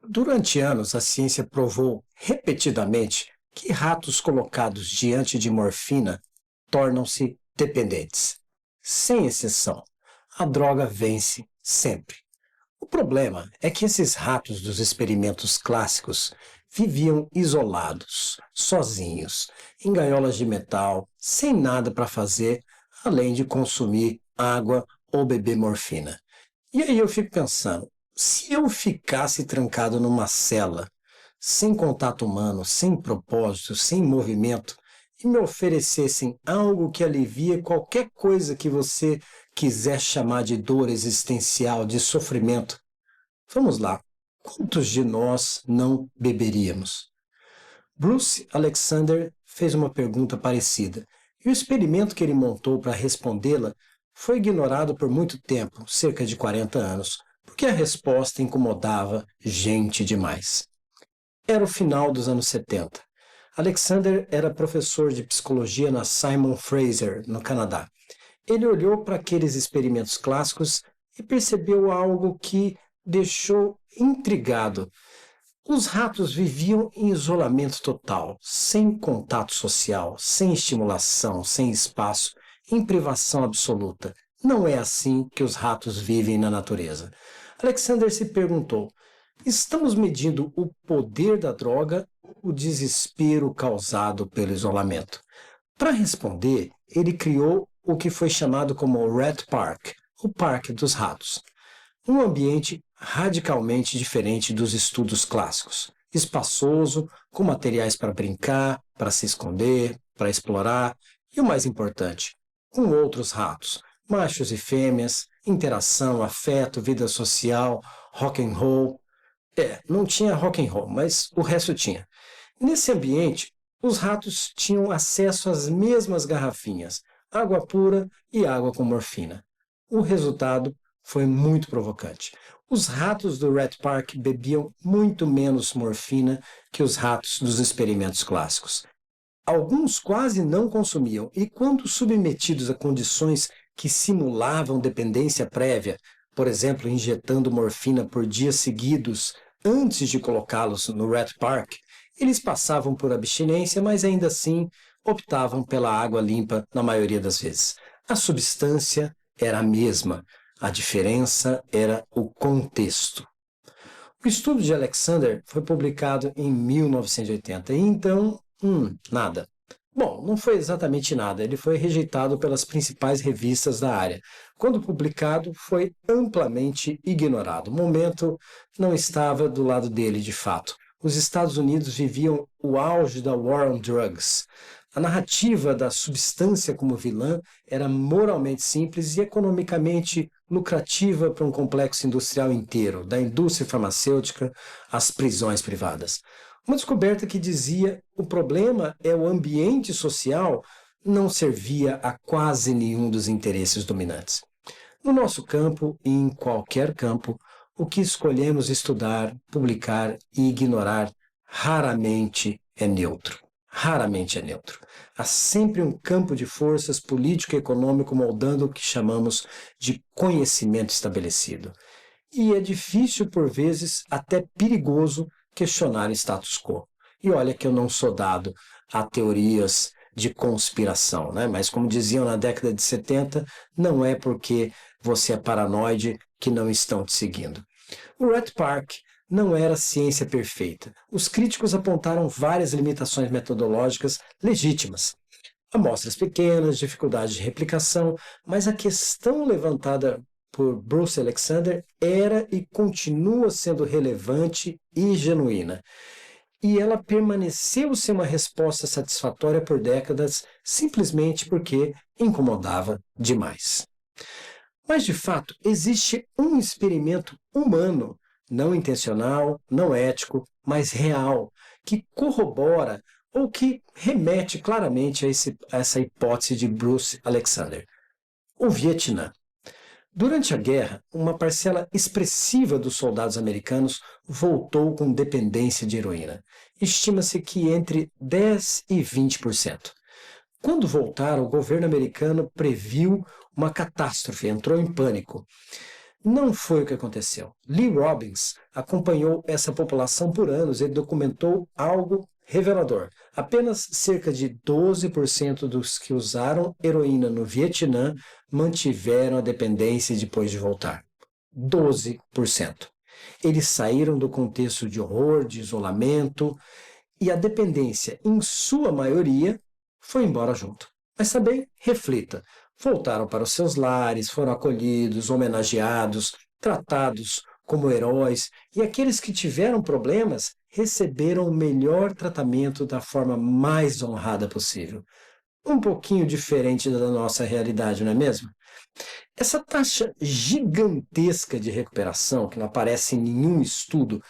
Durante anos, a ciência provou repetidamente que ratos colocados diante de morfina tornam-se dependentes. Sem exceção, a droga vence sempre. O problema é que esses ratos dos experimentos clássicos viviam isolados, sozinhos, em gaiolas de metal, sem nada para fazer, além de consumir água ou beber morfina. E aí eu fico pensando, se eu ficasse trancado numa cela, sem contato humano, sem propósito, sem movimento, e me oferecessem algo que alivia qualquer coisa que você quiser chamar de dor existencial, de sofrimento, vamos lá, quantos de nós não beberíamos? Bruce Alexander fez uma pergunta parecida, e o experimento que ele montou para respondê-la foi ignorado por muito tempo, cerca de 40 anos, porque a resposta incomodava gente demais. Era o final dos anos 70. Alexander era professor de psicologia na Simon Fraser, no Canadá. Ele olhou para aqueles experimentos clássicos e percebeu algo que deixou intrigado. Os ratos viviam em isolamento total, sem contato social, sem estimulação, sem espaço, em privação absoluta. Não é assim que os ratos vivem na natureza. Alexander se perguntou: estamos medindo o poder da droga ou o desespero causado pelo isolamento? Para responder, ele criou o que foi chamado como Rat Park, o Parque dos Ratos. Um ambiente radicalmente diferente dos estudos clássicos. Espaçoso, com materiais para brincar, para se esconder, para explorar e, o mais importante, com outros ratos, machos e fêmeas, interação, afeto, vida social, rock and roll. Não tinha rock and roll, mas o resto tinha. Nesse ambiente, os ratos tinham acesso às mesmas garrafinhas, água pura e água com morfina. O resultado foi muito provocante. Os ratos do Rat Park bebiam muito menos morfina que os ratos dos experimentos clássicos. Alguns quase não consumiam, e quando submetidos a condições que simulavam dependência prévia, por exemplo, injetando morfina por dias seguidos antes de colocá-los no Rat Park, eles passavam por abstinência, mas ainda assim optavam pela água limpa na maioria das vezes. A substância era a mesma, a diferença era o contexto. O estudo de Alexander foi publicado em 1980 e então, nada. Bom, não foi exatamente nada, ele foi rejeitado pelas principais revistas da área. Quando publicado, foi amplamente ignorado. O momento não estava do lado dele, de fato. Os Estados Unidos viviam o auge da War on Drugs. A narrativa da substância como vilã era moralmente simples e economicamente lucrativa para um complexo industrial inteiro, da indústria farmacêutica às prisões privadas. Uma descoberta que dizia o problema é o ambiente social não servia a quase nenhum dos interesses dominantes. No nosso campo e em qualquer campo, o que escolhemos estudar, publicar e ignorar raramente é neutro. Raramente é neutro. Há sempre um campo de forças político e econômico moldando o que chamamos de conhecimento estabelecido. E é difícil, por vezes, até perigoso, questionar o status quo. E olha que eu não sou dado a teorias de conspiração, né? Mas como diziam na década de 70, não é porque você é paranoide que não estão te seguindo. O Rat Park não era ciência perfeita. Os críticos apontaram várias limitações metodológicas legítimas. Amostras pequenas, dificuldade de replicação, mas a questão levantada por Bruce Alexander era e continua sendo relevante e genuína. E ela permaneceu sem uma resposta satisfatória por décadas, simplesmente porque incomodava demais. Mas, de fato, existe um experimento humano, não intencional, não ético, mas real, que corrobora ou que remete claramente a essa hipótese de Bruce Alexander. O Vietnã. Durante a guerra, uma parcela expressiva dos soldados americanos voltou com dependência de heroína. Estima-se que entre 10% e 20%. Quando voltaram, o governo americano previu uma catástrofe, entrou em pânico. Não foi o que aconteceu. Lee Robbins acompanhou essa população por anos e documentou algo revelador. Apenas cerca de 12% dos que usaram heroína no Vietnã mantiveram a dependência depois de voltar. 12%. Eles saíram do contexto de horror, de isolamento, e a dependência, em sua maioria, foi embora junto. Mas também reflita. Voltaram para os seus lares, foram acolhidos, homenageados, tratados como heróis, e aqueles que tiveram problemas receberam o melhor tratamento da forma mais honrada possível. Um pouquinho diferente da nossa realidade, não é mesmo? Essa taxa gigantesca de recuperação, que não aparece em nenhum estudo,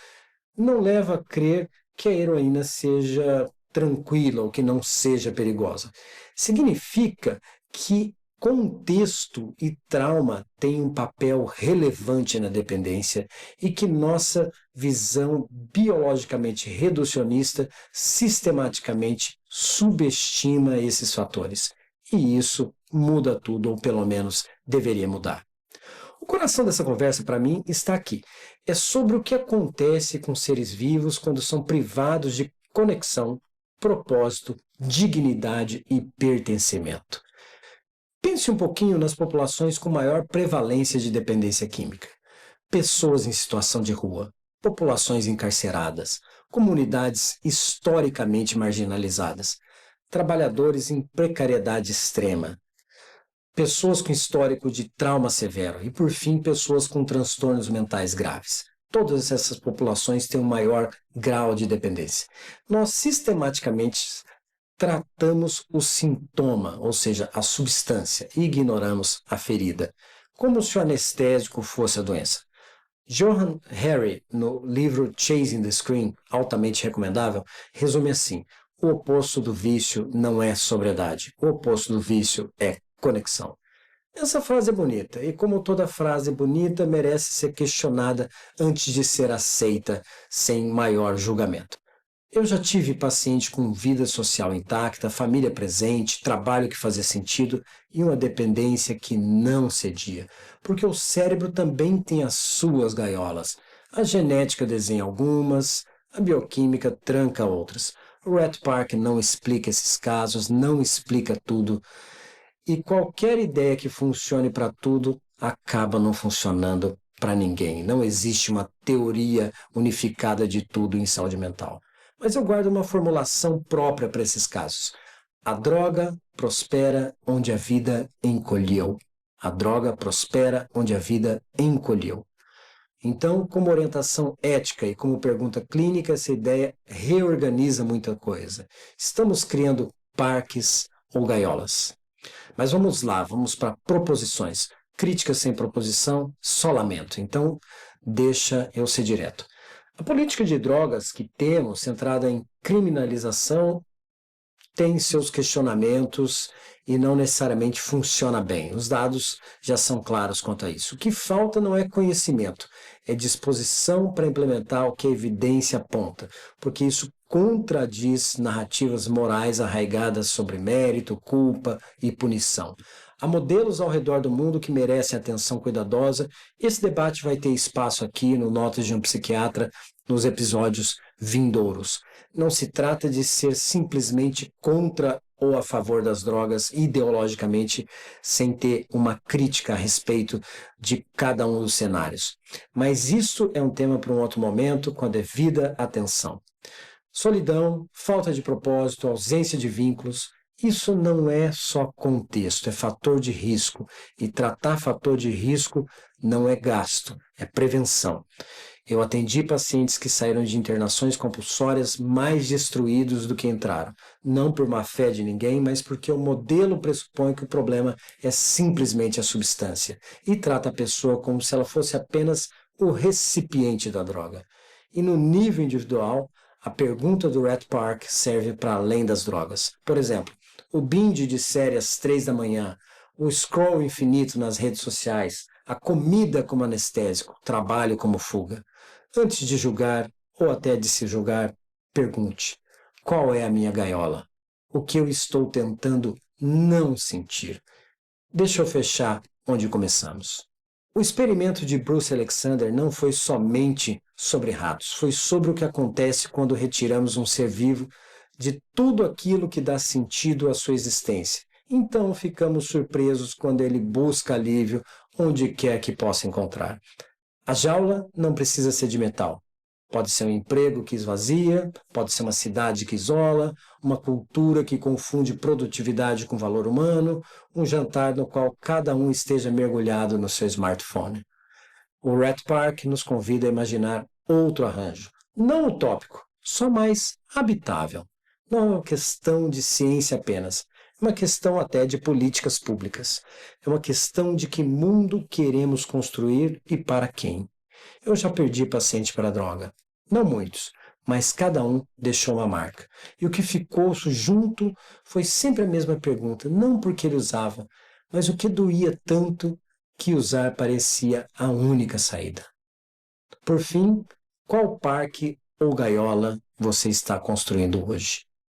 não leva a crer que a heroína seja tranquila ou que não seja perigosa. Significa que contexto e trauma têm um papel relevante na dependência e que nossa visão biologicamente reducionista sistematicamente subestima esses fatores. E isso muda tudo, ou pelo menos deveria mudar. O coração dessa conversa, para mim, está aqui. É sobre o que acontece com seres vivos quando são privados de conexão, propósito, dignidade e pertencimento. Pense um pouquinho nas populações com maior prevalência de dependência química. Pessoas em situação de rua, populações encarceradas, comunidades historicamente marginalizadas, trabalhadores em precariedade extrema, pessoas com histórico de trauma severo e, por fim, pessoas com transtornos mentais graves. Todas essas populações têm um maior grau de dependência. Nós sistematicamente tratamos o sintoma, ou seja, a substância, e ignoramos a ferida, como se o anestésico fosse a doença. Johann Hari, no livro Chasing the Scream, altamente recomendável, resume assim: o oposto do vício não é sobriedade, o oposto do vício é conexão. Essa frase é bonita, e como toda frase bonita, merece ser questionada antes de ser aceita sem maior julgamento. Eu já tive paciente com vida social intacta, família presente, trabalho que fazia sentido e uma dependência que não cedia, porque o cérebro também tem as suas gaiolas. A genética desenha algumas, a bioquímica tranca outras. O Rat Park não explica esses casos, não explica tudo. E qualquer ideia que funcione para tudo acaba não funcionando para ninguém. Não existe uma teoria unificada de tudo em saúde mental. Mas eu guardo uma formulação própria para esses casos. A droga prospera onde a vida encolheu. A droga prospera onde a vida encolheu. Então, como orientação ética e como pergunta clínica, essa ideia reorganiza muita coisa. Estamos criando parques ou gaiolas. Mas vamos lá, vamos para proposições. Crítica sem proposição, só lamento. Então, deixa eu ser direto. A política de drogas que temos, centrada em criminalização, tem seus questionamentos e não necessariamente funciona bem. Os dados já são claros quanto a isso. O que falta não é conhecimento, é disposição para implementar o que a evidência aponta, porque isso contradiz narrativas morais arraigadas sobre mérito, culpa e punição. Há modelos ao redor do mundo que merecem atenção cuidadosa. Esse debate vai ter espaço aqui no Notas de um Psiquiatra, nos episódios vindouros. Não se trata de ser simplesmente contra ou a favor das drogas ideologicamente, sem ter uma crítica a respeito de cada um dos cenários. Mas isso é um tema para um outro momento, com a devida atenção. Solidão, falta de propósito, ausência de vínculos, isso não é só contexto, é fator de risco. E tratar fator de risco não é gasto, é prevenção. Eu atendi pacientes que saíram de internações compulsórias mais destruídos do que entraram. Não por má fé de ninguém, mas porque o modelo pressupõe que o problema é simplesmente a substância e trata a pessoa como se ela fosse apenas o recipiente da droga. E no nível individual, a pergunta do Rat Park serve para além das drogas. Por exemplo, o binge de série às 3 da manhã, o scroll infinito nas redes sociais, a comida como anestésico, trabalho como fuga. Antes de julgar, ou até de se julgar, pergunte: qual é a minha gaiola? O que eu estou tentando não sentir? Deixa eu fechar onde começamos. O experimento de Bruce Alexander não foi somente sobre ratos, foi sobre o que acontece quando retiramos um ser vivo de tudo aquilo que dá sentido à sua existência. Então ficamos surpresos quando ele busca alívio onde quer que possa encontrar. A jaula não precisa ser de metal. Pode ser um emprego que esvazia, pode ser uma cidade que isola, uma cultura que confunde produtividade com valor humano, um jantar no qual cada um esteja mergulhado no seu smartphone. O Rat Park nos convida a imaginar outro arranjo, não utópico, só mais habitável. Não é uma questão de ciência apenas, é uma questão até de políticas públicas. É uma questão de que mundo queremos construir e para quem. Eu já perdi paciente para droga. Não muitos, mas cada um deixou uma marca. E o que ficou junto foi sempre a mesma pergunta, não porque ele usava, mas o que doía tanto que usar parecia a única saída. Por fim, qual parque ou gaiola você está construindo hoje?